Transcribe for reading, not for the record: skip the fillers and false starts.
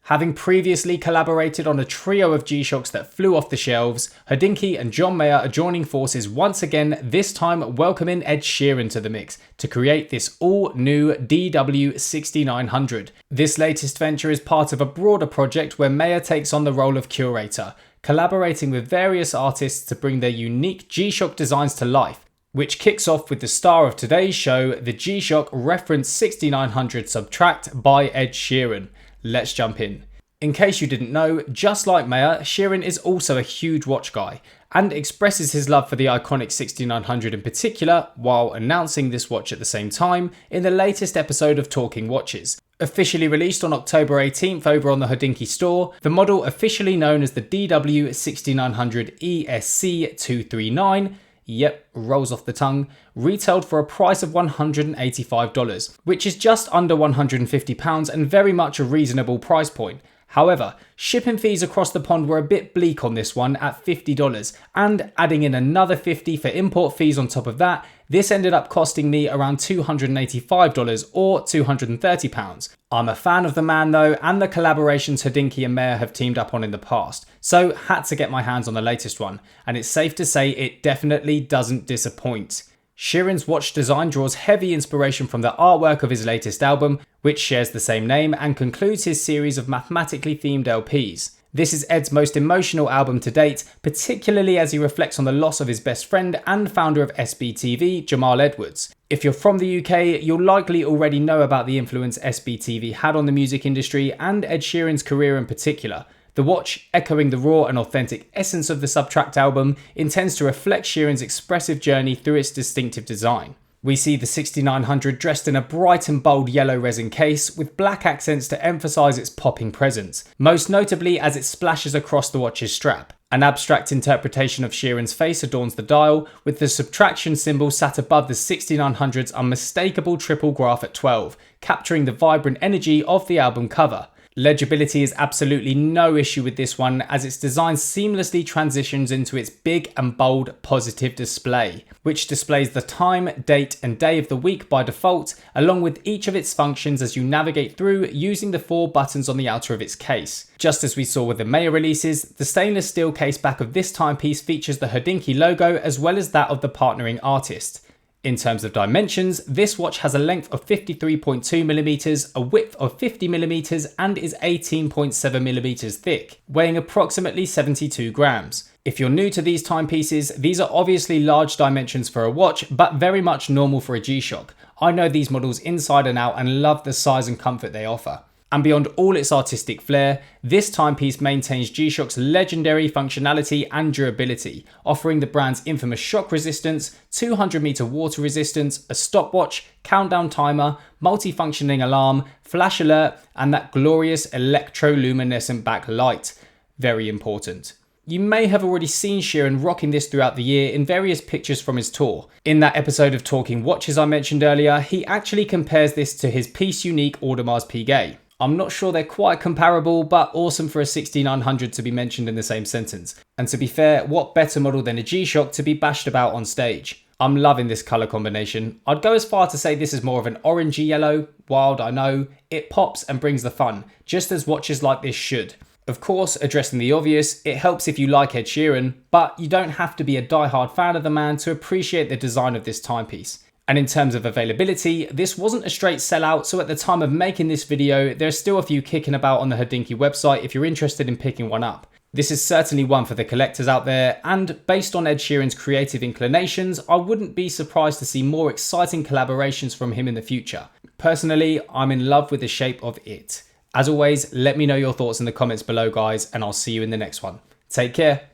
Having previously collaborated on a trio of G-Shocks that flew off the shelves, Hodinkee and John Mayer are joining forces once again, this time welcoming Ed Sheeran to the mix to create this all-new DW6900. This latest venture is part of a broader project where Mayer takes on the role of curator, collaborating with various artists to bring their unique G-Shock designs to life, which kicks off with the star of today's show, the G-Shock Reference 6900 Subtract by Ed Sheeran. Let's jump in. In case you didn't know, just like Mayer, Sheeran is also a huge watch guy and expresses his love for the iconic 6900 in particular while announcing this watch at the same time in the latest episode of Talking Watches. Officially released on October 18th over on the Hodinkee store, the model officially known as the DW6900 ESC239, yep, rolls off the tongue, retailed for a price of $185, which is just under £150 and very much a reasonable price point. However, shipping fees across the pond were a bit bleak on this one at $50, and adding in another $50 for import fees on top of that, this ended up costing me around $285 or £230. I'm a fan of the man though, and the collaborations Hodinkee and Mayer have teamed up on in the past, so had to get my hands on the latest one, and it's safe to say it definitely doesn't disappoint. Sheeran's watch design draws heavy inspiration from the artwork of his latest album, which shares the same name and concludes his series of mathematically themed LPs. This is Ed's most emotional album to date, particularly as he reflects on the loss of his best friend and founder of SBTV, Jamal Edwards. If you're from the UK, you'll likely already know about the influence SBTV had on the music industry and Ed Sheeran's career in particular. The watch, echoing the raw and authentic essence of the Subtract album, intends to reflect Sheeran's expressive journey through its distinctive design. We see the 6900 dressed in a bright and bold yellow resin case with black accents to emphasise its popping presence, most notably as it splashes across the watch's strap. An abstract interpretation of Sheeran's face adorns the dial, with the subtraction symbol sat above the 6900's unmistakable triple graph at 12, capturing the vibrant energy of the album cover. Legibility is absolutely no issue with this one, as its design seamlessly transitions into its big and bold positive display, which displays the time, date and day of the week by default, along with each of its functions as you navigate through using the 4 buttons on the outer of its case. Just as we saw with the Mayer releases, the stainless steel case back of this timepiece features the Hodinkee logo as well as that of the partnering artist. In terms of dimensions, this watch has a length of 53.2mm, a width of 50mm and is 18.7mm thick, weighing approximately 72 grams. If you're new to these timepieces, these are obviously large dimensions for a watch, but very much normal for a G-Shock. I know these models inside and out and love the size and comfort they offer. And beyond all its artistic flair, this timepiece maintains G-Shock's legendary functionality and durability, offering the brand's infamous shock resistance, 200-meter water resistance, a stopwatch, countdown timer, multifunctioning alarm, flash alert, and that glorious electroluminescent backlight. Very important. You may have already seen Sheeran rocking this throughout the year in various pictures from his tour. In that episode of Talking Watches I mentioned earlier, he actually compares this to his Piece Unique Audemars Piguet. I'm not sure they're quite comparable, but awesome for a 6900 to be mentioned in the same sentence. And to be fair, what better model than a G-Shock to be bashed about on stage? I'm loving this colour combination. I'd go as far to say this is more of an orangey yellow. Wild, I know. It pops and brings the fun, just as watches like this should. Of course, addressing the obvious, it helps if you like Ed Sheeran, but you don't have to be a die-hard fan of the man to appreciate the design of this timepiece. And in terms of availability, this wasn't a straight sellout, so at the time of making this video, there's still a few kicking about on the Hodinkee website if you're interested in picking one up. This is certainly one for the collectors out there, and based on Ed Sheeran's creative inclinations, I wouldn't be surprised to see more exciting collaborations from him in the future. Personally, I'm in love with the shape of it. As always, let me know your thoughts in the comments below guys, and I'll see you in the next one. Take care.